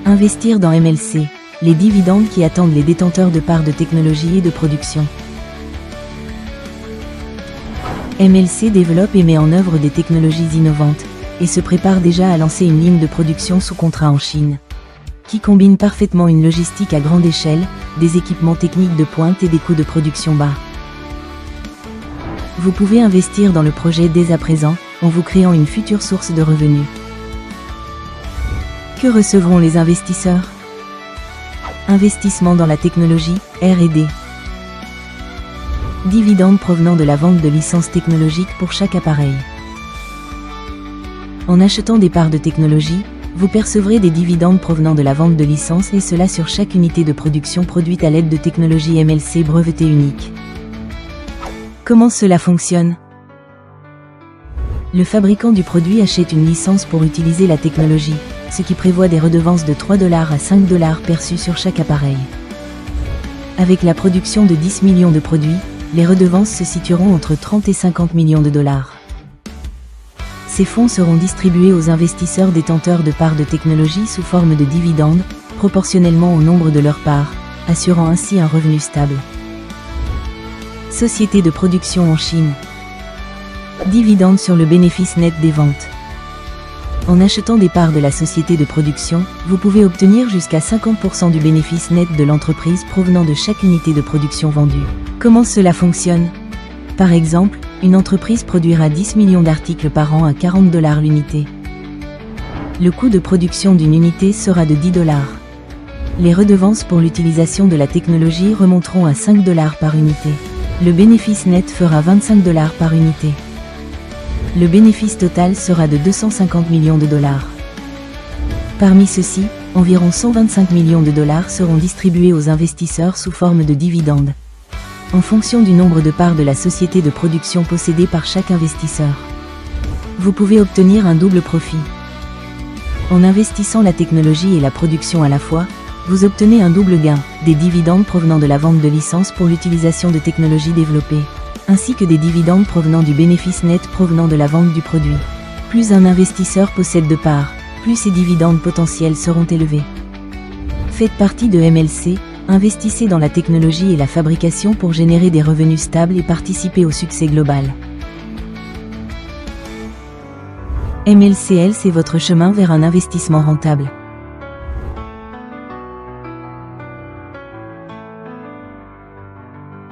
Investir dans MLC, les dividendes qui attendent les détenteurs de parts de technologie et de production. MLC développe et met en œuvre des technologies innovantes, et se prépare déjà à lancer une ligne de production sous contrat en Chine, qui combine parfaitement une logistique à grande échelle, des équipements techniques de pointe et des coûts de production bas. Vous pouvez investir dans le projet dès à présent, en vous créant une future source de revenus. Que recevront les investisseurs? Investissement dans la technologie, R&D. Dividendes provenant de la vente de licences technologiques pour chaque appareil. En achetant des parts de technologie, vous percevrez des dividendes provenant de la vente de licences et cela sur chaque unité de production produite à l'aide de technologies MLC brevetées uniques. Comment cela fonctionne? Le fabricant du produit achète une licence pour utiliser la technologie, ce qui prévoit des redevances de 3 $ à 5 $ perçues sur chaque appareil. Avec la production de 10 millions de produits, les redevances se situeront entre 30 et 50 millions de dollars. Ces fonds seront distribués aux investisseurs détenteurs de parts de technologie sous forme de dividendes, proportionnellement au nombre de leurs parts, assurant ainsi un revenu stable. Société de production en Chine. Dividendes sur le bénéfice net des ventes. En achetant des parts de la société de production, vous pouvez obtenir jusqu'à 50% du bénéfice net de l'entreprise provenant de chaque unité de production vendue. Comment cela fonctionne? Par exemple, une entreprise produira 10 millions d'articles par an à 40 $ l'unité. Le coût de production d'une unité sera de 10 $. Les redevances pour l'utilisation de la technologie remonteront à 5 $ par unité. Le bénéfice net fera 25 $ par unité. Le bénéfice total sera de 250 millions de dollars. Parmi ceux-ci, environ 125 millions de dollars seront distribués aux investisseurs sous forme de dividendes, en fonction du nombre de parts de la société de production possédée par chaque investisseur. Vous pouvez obtenir un double profit. En investissant la technologie et la production à la fois, vous obtenez un double gain, des dividendes provenant de la vente de licences pour l'utilisation de technologies développées, ainsi que des dividendes provenant du bénéfice net provenant de la vente du produit. Plus un investisseur possède de parts, plus ses dividendes potentiels seront élevés. Faites partie de MLC, investissez dans la technologie et la fabrication pour générer des revenus stables et participer au succès global. MLCL, c'est votre chemin vers un investissement rentable.